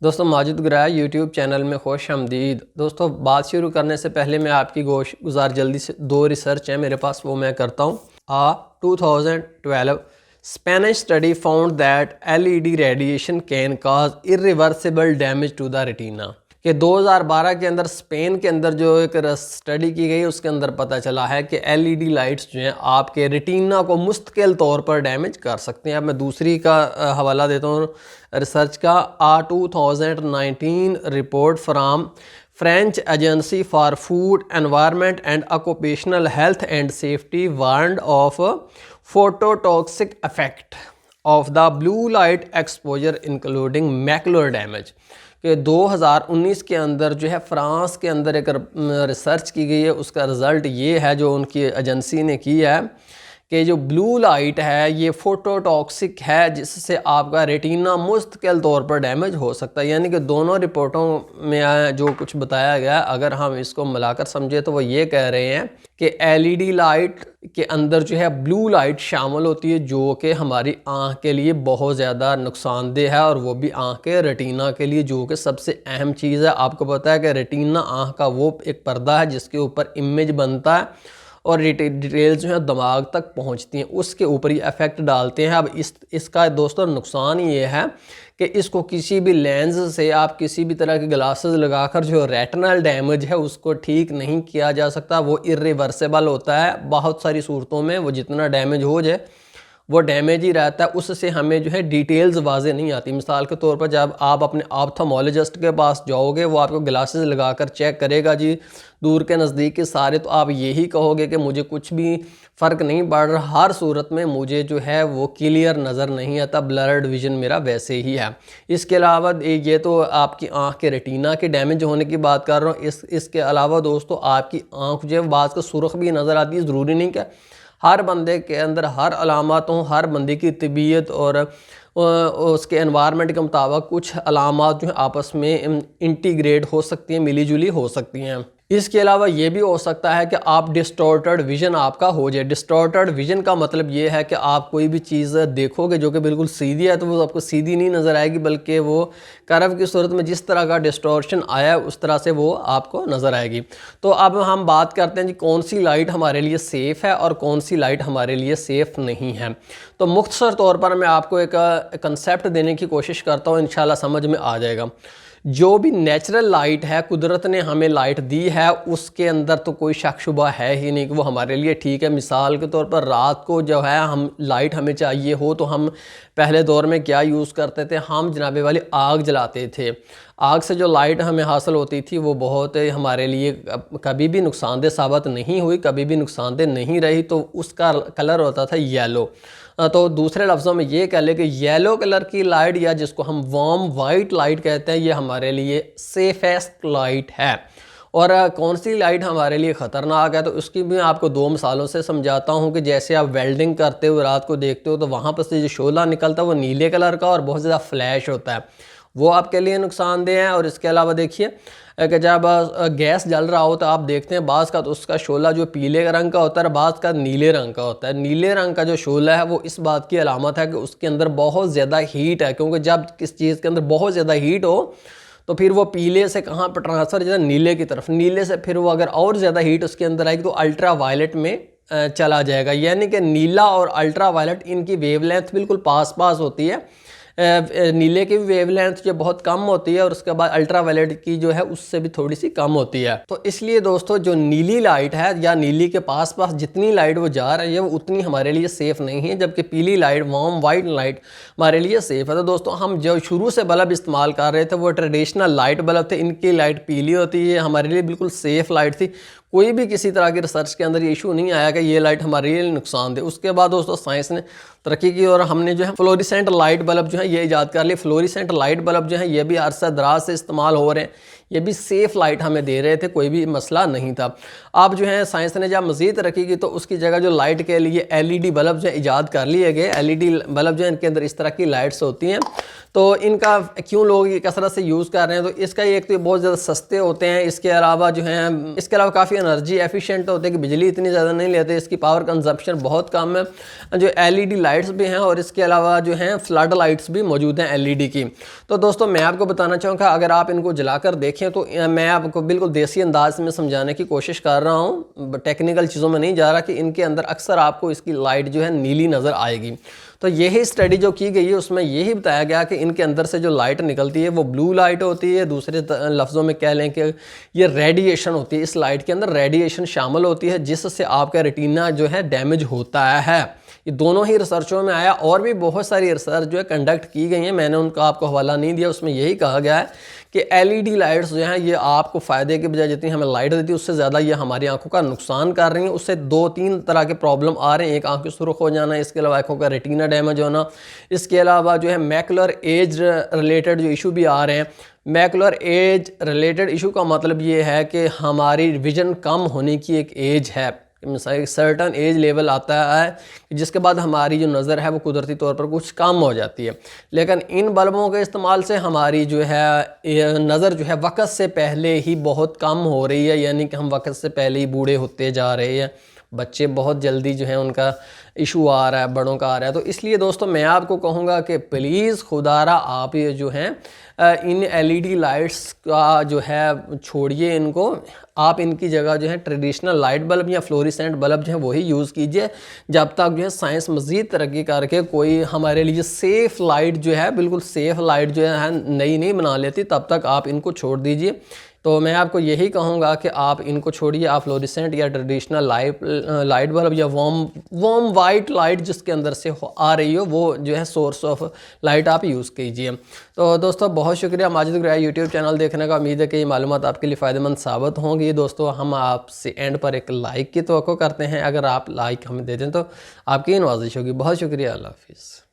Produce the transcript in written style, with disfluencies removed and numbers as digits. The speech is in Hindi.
दोस्तों माजिद गुराया यूट्यूब चैनल में खुश आमदीद। दोस्तों बात शुरू करने से पहले मैं आपकी गुजार जल्दी से दो रिसर्च है मेरे पास, वो मैं करता हूँ। 2012 Spanish study found that LED radiation can cause irreversible damage to the retina. कि 2012 के अंदर स्पेन के अंदर जो एक स्टडी की गई उसके अंदर पता चला है कि LED लाइट्स जो हैं आपके रेटिना को मुस्तकिल तौर पर डैमेज कर सकते हैं। अब मैं दूसरी का हवाला देता हूँ रिसर्च का। 2019 report from French agency for food environment and occupational health and safety warned of phototoxic effect of the blue light exposure including macular damage. कि 2019 के अंदर जो है फ्रांस के अंदर एक रिसर्च की गई है, उसका रिज़ल्ट ये है जो उनकी एजेंसी ने की है कि जो ब्लू लाइट है ये फोटोटॉक्सिक है, जिससे आपका रेटिना मुस्तकिल तौर पर डैमेज हो सकता है। यानी कि दोनों रिपोर्टों में जो कुछ बताया गया अगर हम इसको मिलाकर समझे तो वो ये कह रहे हैं कि LED लाइट के अंदर जो है ब्लू लाइट शामिल होती है जो कि हमारी आँख के लिए बहुत ज़्यादा नुकसानदेह है, और वो भी आँख के रेटिना के लिए, जो कि सबसे अहम चीज़ है। आपको पता है कि रेटिना आँख का वो एक पर्दा है जिसके ऊपर इमेज बनता है और डिटेल्स जो है दिमाग तक पहुंचती हैं, उसके ऊपर ये इफेक्ट डालते हैं। अब इसका दोस्तों नुकसान ये है कि इसको किसी भी लेंस से आप किसी भी तरह के ग्लासेस लगाकर जो रेटिनल डैमेज है उसको ठीक नहीं किया जा सकता। वो इरिवर्सिबल होता है। बहुत सारी सूरतों में वो जितना डैमेज हो जाए वो डैमेज ही रहता है, उससे हमें जो है डिटेल्स वाजे नहीं आती। मिसाल के तौर पर जब आप अपने ऑप्थेमोलॉजिस्ट के पास जाओगे वो आपको ग्लासेस लगाकर चेक करेगा जी दूर के नज़दीक के सारे, तो आप यही कहोगे कि मुझे कुछ भी फ़र्क नहीं पड़ रहा, हर सूरत में मुझे जो है वो क्लियर नज़र नहीं आता, ब्लर्ड विजन मेरा वैसे ही है। इसके अलावा ये तो आपकी आँख के रेटिना के डैमेज होने की बात कर रहा हूँ। इसके अलावा दोस्तों आपकी आँख जो है बात को सुर्ख भी नज़र आती है। ज़रूरी नहीं कि हर बंदे के अंदर हर अलामत हो, हर बंदे की तबीयत और उसके एनवायरनमेंट के मुताबिक कुछ अलामत जो है आपस में इंटीग्रेट हो सकती हैं, मिली जुली हो सकती हैं। इसके अलावा ये भी हो सकता है कि आप डिस्टॉर्टेड विजन आपका हो जाए। डिस्टॉर्टेड विजन का मतलब ये है कि आप कोई भी चीज़ देखोगे जो कि बिल्कुल सीधी है तो वो आपको सीधी नहीं नज़र आएगी, बल्कि वो कर्व की सूरत में जिस तरह का डिस्टॉर्शन आया है उस तरह से वो आपको नज़र आएगी। तो अब हम बात करते हैं जी कौन सी लाइट हमारे लिए सेफ़ है और कौन सी लाइट हमारे लिए सेफ़ नहीं है। तो मुख्तसर तौर पर मैं आपको एक कंसेप्ट देने की कोशिश करता हूँ, इंशाल्लाह समझ में आ जाएगा। जो भी नेचुरल लाइट है, कुदरत ने हमें लाइट दी है, उसके अंदर तो कोई शक शुबा है ही नहीं कि वो हमारे लिए ठीक है। मिसाल के तौर पर रात को जो है हम लाइट हमें चाहिए हो तो हम पहले दौर में क्या यूज़ करते थे, हम जनाबे वाली आग जलाते थे। आग से जो लाइट हमें हासिल होती थी वो बहुत हमारे लिए कभी भी नुकसानदेह साबित नहीं हुई, कभी भी नुकसानदेह नहीं रही। तो उसका कलर होता था येलो। तो दूसरे लफ्ज़ों में ये कह लें कि येलो कलर की लाइट या जिसको हम वार्म वाइट लाइट कहते हैं ये हमारे लिए सेफेस्ट लाइट है। और कौन सी लाइट हमारे लिए ख़तरनाक है तो उसकी भी आपको दो मिसालों से समझाता हूँ कि जैसे आप वेल्डिंग करते हो रात को देखते हो तो वहाँ पर से जो शोला निकलता है वो नीले कलर का और बहुत ज़्यादा फ्लैश होता है, वो आपके लिए नुकसानदेह है। और इसके अलावा देखिए कि जब गैस जल रहा हो तो आप देखते हैं बाज़ का तो उसका शोला जो पीले रंग का होता है, बाज़ का नीले रंग का होता है। नीले रंग का जो शोला है वो इस बात की अलामत है कि उसके अंदर बहुत ज़्यादा हीट है, क्योंकि जब किस चीज़ के अंदर बहुत ज़्यादा हीट हो तो फिर वो पीले से कहाँ पर ट्रांसफ़र जाता है, नीले की तरफ। नीले से फिर वो अगर और ज़्यादा हीट उसके अंदर आएगी तो अल्ट्रा वायलेट में चला जाएगा। यानी कि नीला और अल्ट्रा वायलेट इनकी वेवलेंथ बिल्कुल पास पास होती है। नीले की वेवलेंथ जो बहुत कम होती है और उसके बाद अल्ट्रा वायलेट की जो है उससे भी थोड़ी सी कम होती है। तो इसलिए दोस्तों जो नीली लाइट है या नीली के पास पास जितनी लाइट वो जा रही है वो उतनी हमारे लिए सेफ़ नहीं है, जबकि पीली लाइट वार्म वाइट लाइट हमारे लिए सेफ़ है। तो दोस्तों हम जो शुरू से बल्ब इस्तेमाल कर रहे थे वो ट्रेडिशनल लाइट बल्ब थे, इनकी लाइट पीली होती है, हमारे लिए बिल्कुल सेफ़ लाइट थी। कोई भी किसी तरह की रिसर्च के अंदर ये इशू नहीं आया कि ये लाइट हमारे लिए नुकसान दे। उसके बाद दोस्तों साइंस ने तरक्की की और हमने जो है फ्लोरिसेंट लाइट बल्ब जो है ये ईजाद कर लिए। फ्लोरिसेंट लाइट बल्ब जो है ये भी अरसा दराज से इस्तेमाल हो रहे हैं, ये भी सेफ़ लाइट हमें दे रहे थे, कोई भी मसला नहीं था। अब जो है साइंस ने जब मज़ीद तरक्की की तो उसकी जगह जो लाइट के लिए LED बल्ब जो है ईजाद कर लिए गए। LED बल्ब जो है इनके अंदर इस तरह की लाइट्स होती हैं तो इनका क्यों लोग ये कसरत से यूज़ कर रहे हैं, तो इसका एक तो बहुत ज़्यादा सस्ते होते हैं, इसके अलावा जो है इसके अलावा काफ़ी एनर्जी एफिशिएंट होते हैं कि बिजली इतनी ज़्यादा नहीं लेते, इसकी पावर कंजप्शन बहुत कम है, जो LED लाइट्स भी हैं और इसके अलावा जो हैं फ्लड लाइट्स भी मौजूद हैं LED की। तो दोस्तों मैं आपको बताना चाहूँगा, अगर आप इनको जलाकर देखें तो मैं आपको बिल्कुल देसी अंदाज में समझाने की कोशिश कर रहा हूँ, टेक्निकल चीज़ों में नहीं जा रहा, कि इनके अंदर अक्सर आपको इसकी लाइट जो है नीली नज़र आएगी। तो यही स्टडी जो की गई है उसमें यही बताया गया कि इनके अंदर से जो लाइट निकलती है वो ब्लू लाइट होती है, दूसरे लफ्ज़ों में कह लें कि ये रेडिएशन होती है, इस लाइट के अंदर रेडिएशन शामिल होती है जिससे आपका रेटिना जो है डैमेज होता है। ये दोनों ही रिसर्चों में आया, और भी बहुत सारी रिसर्च जो है कंडक्ट की गई हैं, मैंने उनका आपको हवाला नहीं दिया, उसमें यही कहा गया है कि LED लाइट्स जो हैं ये आपको फ़ायदे के बजाय जितनी हमें लाइट देती है उससे ज़्यादा ये हमारी आंखों का नुकसान कर रही हैं। उससे 2-3 तरह के प्रॉब्लम आ रहे हैं, एक आंख की सुर्ख हो जाना, इसके अलावा आंखों का रेटिना डैमेज होना, इसके अलावा जो है मैकुलर एज रिलेटेड जो इशू भी आ रहे हैं। मैकुलर एज रिलेटेड इशू का मतलब ये है कि हमारी विजन कम होने की एक एज है, सर्टन एज लेवल आता है जिसके बाद हमारी जो नज़र है वो कुदरती तौर पर कुछ कम हो जाती है। लेकिन इन बल्बों के इस्तेमाल से हमारी जो है नज़र जो है वक्त से पहले ही बहुत कम हो रही है, यानी कि हम वक्त से पहले ही बूढ़े होते जा रहे हैं। बच्चे बहुत जल्दी जो है उनका इशू आ रहा है, बड़ों का आ रहा है। तो इसलिए दोस्तों मैं आपको कहूँगा कि प्लीज़ खुदारा आप ये जो हैं इन LED लाइट्स का जो है छोड़िए इनको, आप इनकी जगह जो है ट्रेडिशनल लाइट बल्ब या फ्लोरिसेंट बल्ब जो है वही यूज़ कीजिए, जब तक जो है साइंस मज़ीद तरक्की करके कोई हमारे लिए सेफ़ लाइट जो है, बिल्कुल सेफ़ लाइट जो है नई नहीं बना लेती, तब तक आप इनको छोड़ दीजिए। तो मैं आपको यही कहूँगा कि आप इनको छोड़िए, आप फ्लोरिसेंट या ट्रेडिशनल लाइट बल्ब या वार्म वाइट लाइट जिसके अंदर से आ रही हो वो जो है सोर्स ऑफ लाइट आप यूज़ कीजिए। तो दोस्तों बहुत शुक्रिया माजिद ग्राया यूट्यूब चैनल देखने का, उम्मीद है कि ये मालूमात आपके लिए फ़ायदेमंद साबित होंगी। दोस्तों हम आपसे एंड पर एक लाइक की तवक्को करते हैं, अगर आप लाइक हमें दे दें तो आपकी नवाजिश होगी। बहुत शुक्रिया, अल्लाह हाफिज़।